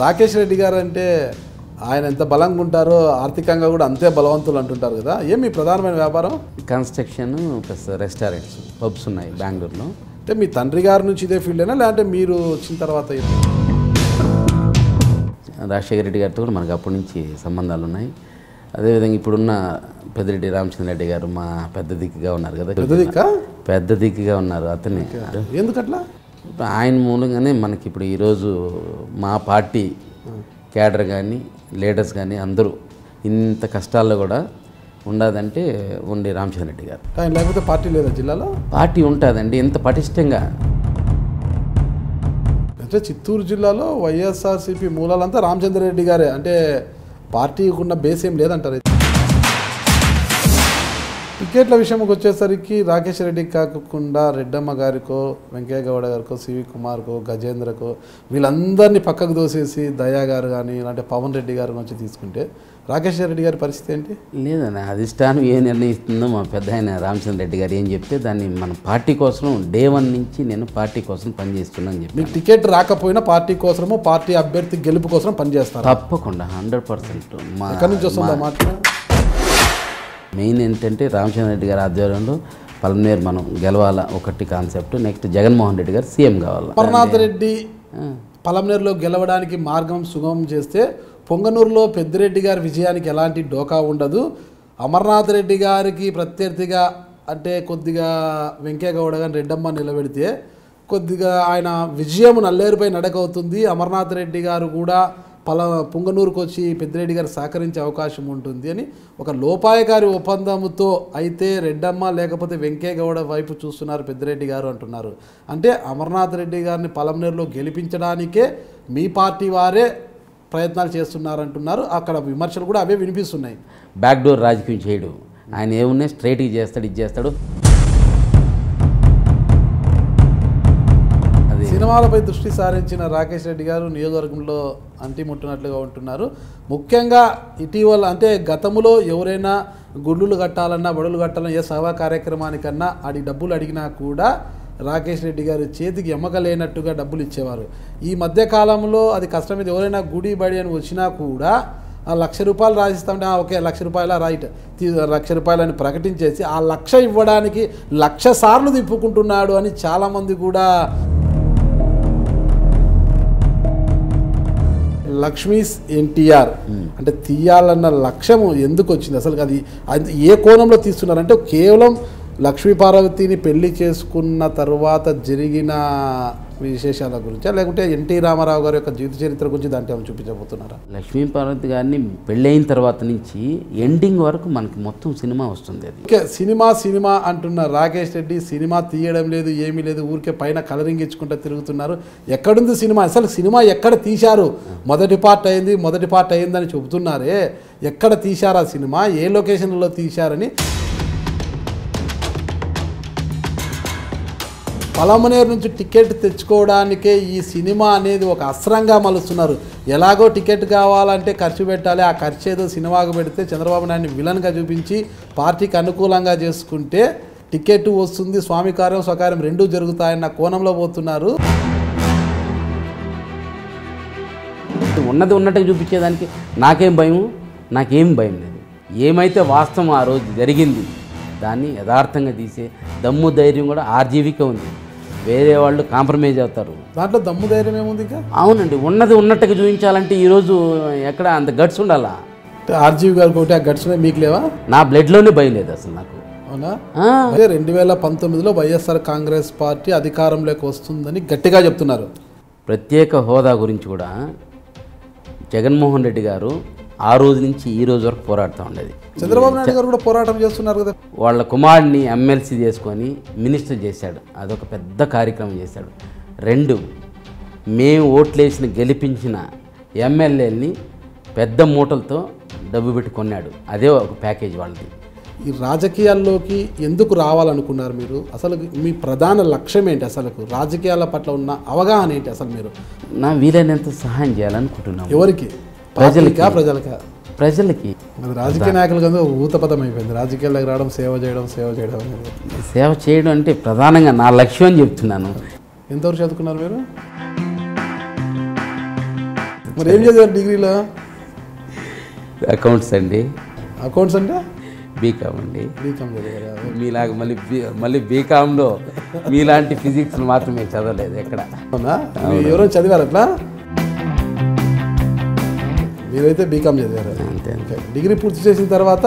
రాకేష్ రెడ్డి గారు అంటే ఆయన ఎంత బలంగా ఉంటారో ఆర్థికంగా కూడా అంతే బలవంతులు అంటుంటారు కదా. ఏమి ప్రధానమైన వ్యాపారం? కన్స్ట్రక్షన్ ప్లస్ రెస్టారెంట్స్, పబ్స్ ఉన్నాయి బెంగళూరులో. అంటే మీ తండ్రి గారి నుంచి ఇదే ఫీల్డేనా, లేదంటే మీరు వచ్చిన తర్వాత? రాజశేఖర రెడ్డి గారితో కూడా మనకు అప్పటి నుంచి సంబంధాలు ఉన్నాయి. అదేవిధంగా ఇప్పుడున్న పెద్దిరెడ్డి రామచంద్ర రెడ్డి గారు మా పెద్ద దిక్కుగా ఉన్నారు కదా. పెద్ద దిక్కుగా ఉన్నారు అతనే. ఎందుకట్లా? ఆయన మూలంగానే మనకి ఇప్పుడు ఈరోజు మా పార్టీ క్యాడర్ కానీ లీడర్స్ కానీ అందరూ ఇంత కష్టాల్లో కూడా ఉండదంటే ఉండే రామచంద్ర రెడ్డి గారు. లేకపోతే పార్టీ లేదా జిల్లాలో? పార్టీ ఉంటుందండి ఇంత పటిష్టంగా. అంటే చిత్తూరు జిల్లాలో వైఎస్ఆర్సీపీ మూలాలంతా రామచంద్ర రెడ్డి గారే. అంటే పార్టీకి ఉన్న బేస్ ఏం లేదంటారు. టికెట్ల విషయంకి వచ్చేసరికి రాకేష్ రెడ్డికి కాకుండా రెడ్డమ్మ గారికో, వెంకయ్య గౌడ గారికో, సివి కుమార్కో, గజేంద్రకో వీళ్ళందరినీ పక్కకు దోసేసి దయా గారు కానీ ఇలాంటి పవన్ రెడ్డి గారి నుంచి తీసుకుంటే రాకేష్ రెడ్డి గారి పరిస్థితి ఏంటి? లేదన్న అధిష్టానం ఏ నిర్ణయిస్తుందో మా పెద్ద ఆయన రామచంద్ర రెడ్డి గారు ఏం చెప్తే దాన్ని మన పార్టీ కోసం డే 1 నుంచి నేను పార్టీ కోసం పనిచేస్తున్నాను చెప్పి. మీకు టికెట్ రాకపోయినా పార్టీ కోసము, పార్టీ అభ్యర్థి గెలుపు కోసం పనిచేస్తారు? తప్పకుండా 100%. ఎక్కడి నుంచి వస్తుందా మాట? మెయిన్ ఏంటంటే రామచంద్ర రెడ్డి గారి ఆధ్వర్యంలో పలమనేరు మనం గెలవాలా ఒకటి కాన్సెప్ట్. నెక్స్ట్ జగన్మోహన్ రెడ్డి గారు సీఎం కావాలి. అమర్నాథ్ రెడ్డి పలమనేరులో గెలవడానికి మార్గం సుగమం చేస్తే పొంగనూరులో పెద్దిరెడ్డి గారి విజయానికి ఎలాంటి డోకా ఉండదు. అమర్నాథ్ రెడ్డి గారికి ప్రత్యర్థిగా అంటే కొద్దిగా వెంకయ్య గౌడ గారిని రెడ్డమ్మ నిలబెడితే కొద్దిగా ఆయన విజయం నల్లేరుపై నడకవుతుంది. అమర్నాథ్ రెడ్డి గారు కూడా పొంగనూరుకు వచ్చి పెద్దిరెడ్డి గారు సహకరించే అవకాశం ఉంటుంది అని ఒక లోపాయకారి ఒప్పందంతో అయితే రెడ్డమ్మ లేకపోతే వెంకయ్య గౌడ వైపు చూస్తున్నారు పెద్దిరెడ్డి గారు అంటున్నారు. అంటే అమర్నాథ్ రెడ్డి గారిని పలమనేరులో గెలిపించడానికే మీ పార్టీ వారే ప్రయత్నాలు చేస్తున్నారంటున్నారు. అక్కడ విమర్శలు కూడా అవే వినిపిస్తున్నాయి. బ్యాక్డోర్ రాజకీయం చేయడు ఆయన. ఏమున్నాయి స్ట్రైట్గా చేస్తాడు, ఇది చేస్తాడు. సినిమాలపై దృష్టి సారించిన రాకేష్ రెడ్డి గారు నియోజకవర్గంలో అంటిముట్టినట్లుగా ఉంటున్నారు. ముఖ్యంగా ఇటీవల అంటే గతంలో ఎవరైనా గుళ్ళు కట్టాలన్నా, బడులు కట్టాలన్నా, ఏ సేవా కార్యక్రమానికన్నా డబ్బులు అడిగినా కూడా రాకేష్ రెడ్డి గారు చేతికి ఎమ్మకలేనట్టుగా డబ్బులు ఇచ్చేవారు. ఈ మధ్యకాలంలో అది కష్టమైంది. ఎవరైనా గుడి బడి అని వచ్చినా కూడా ₹1,00,000 రాసిస్తామంటే ఓకే ₹1,00,000 రైట్, ₹1,00,000 అని ప్రకటించేసి ఆ 1,00,000 ఇవ్వడానికి 1,00,000 సార్లు తిప్పుకుంటున్నాడు అని చాలామంది కూడా లక్ష్మీస్ ఎన్టీఆర్ అంటే తీయాలన్న లక్ష్యం ఎందుకు వచ్చింది అసలు? అది ఏ కోణంలో తీస్తున్నారంటే కేవలం లక్ష్మీ పార్వతిని పెళ్లి చేసుకున్న తర్వాత జరిగిన విశేషాల గురించా, లేకుంటే ఎన్టీ రామారావు గారి యొక్క జీవిత చరిత్ర గురించి దాంట్లో చూపించబోతున్నారా? లక్ష్మీ పార్వతి గారిని పెళ్ళైన తర్వాత నుంచి ఎండింగ్ వరకు మనకి మొత్తం సినిమా వస్తుంది. అది ఓకే, సినిమా అంటున్న రాకేష్ రెడ్డి సినిమా తీయడం లేదు, ఏమీ లేదు, ఊరికే పైన కలరింగ్ ఇచ్చుకుంటూ తిరుగుతున్నారు. ఎక్కడుంది సినిమా? అసలు సినిమా ఎక్కడ తీశారు? మొదటి పార్ట్ అయిందని చెబుతున్నారే, ఎక్కడ తీశారు ఆ సినిమా? ఏ లొకేషన్లో తీశారని పలమనేరు నుంచి టికెట్ తెచ్చుకోవడానికే ఈ సినిమా అనేది ఒక అస్త్రంగా మలుస్తున్నారు. ఎలాగో టికెట్ కావాలంటే ఖర్చు పెట్టాలి, ఆ ఖర్చు ఏదో సినిమాకు పెడితే చంద్రబాబు నాయుడిని విలన్గా చూపించి పార్టీకి అనుకూలంగా చేసుకుంటే టికెట్ వస్తుంది, స్వామి కార్యం స్వకార్యం రెండూ జరుగుతాయన్న కోణంలో పోతున్నారు. ఉన్నది ఉన్నట్టుగా చూపించేదానికి నాకేం భయం లేదు. ఏమైతే వాస్తవం ఆ రోజు జరిగింది దాన్ని యథార్థంగా తీసే దమ్ము ధైర్యం కూడా ఆర్జీవికే ఉంది. వేరే వాళ్ళు కాంప్రమైజ్ అవుతారు. దాంట్లో దమ్ము ధైర్యం ఏముంది? అవునండి, ఉన్నది ఉన్నట్టుగా చూపించాలంటే ఈరోజు ఎక్కడ అంత గట్స్ ఉండాలా? ఆర్జీవి గారికి ఒకటి ఆ గట్స్ మీకు లేవా? నా బ్లడ్లోనే భయం లేదు అసలు నాకు. అవునా? 2019లో వైఎస్ఆర్ కాంగ్రెస్ పార్టీ అధికారంలోకి వస్తుందని గట్టిగా చెప్తున్నారు. ప్రత్యేక హోదా గురించి కూడా జగన్మోహన్ రెడ్డి గారు ఆ రోజు నుంచి ఈ రోజు వరకు పోరాడుతూ ఉండేది. చంద్రబాబు నాయుడు గారు కూడా పోరాటం చేస్తున్నారు కదా. వాళ్ళ కుమారుడిని ఎమ్మెల్సీ చేసుకొని మినిస్టర్ చేశాడు. అదొక పెద్ద కార్యక్రమం చేశాడు. 2, మేము ఓట్లేసిన గెలిపించిన ఎమ్మెల్యేలని పెద్ద మూటలతో డబ్బు పెట్టి కొన్నాడు. అదే ఒక ప్యాకేజ్ వాళ్ళది. ఈ రాజకీయాల్లోకి ఎందుకు రావాలనుకున్నారు మీరు? అసలు మీ ప్రధాన లక్ష్యం ఏంటి? అసలు రాజకీయాల పట్ల ఉన్న అవగాహన ఏంటి? అసలు మీరు నా వీలైనంత సహాయం చేయాలనుకుంటున్నాను. ఎవరికి? ప్రజలకా? ప్రజలకి. అది రాజకీయ నాయకులు కదా ఊతపదం అయిపోయింది. రాజకీయాల్లోకి రావడం, సేవ చేయడం అనేది. సేవ చేయడం అంటే ప్రధానంగా నా లక్ష్యం అని చెప్తున్నాను. ఎంతవరకు చదువుకున్నారు మీరు? మరి ఏం చదివారు డిగ్రీలో? అకౌంట్స్ అండి. అకౌంట్స్ అంటే బీకామ్ అండి. బీకామ్ చదివారా? మీలాగా మళ్ళీ బీకామ్లో మీలాంటి ఫిజిక్స్ మాత్రమే చదవలేదు ఎక్కడ. అవునా? ఎవరో చదివారు అట్లా? మీరైతే బీకామ్ చదివారు. అంతే. డిగ్రీ పూర్తి చేసిన తర్వాత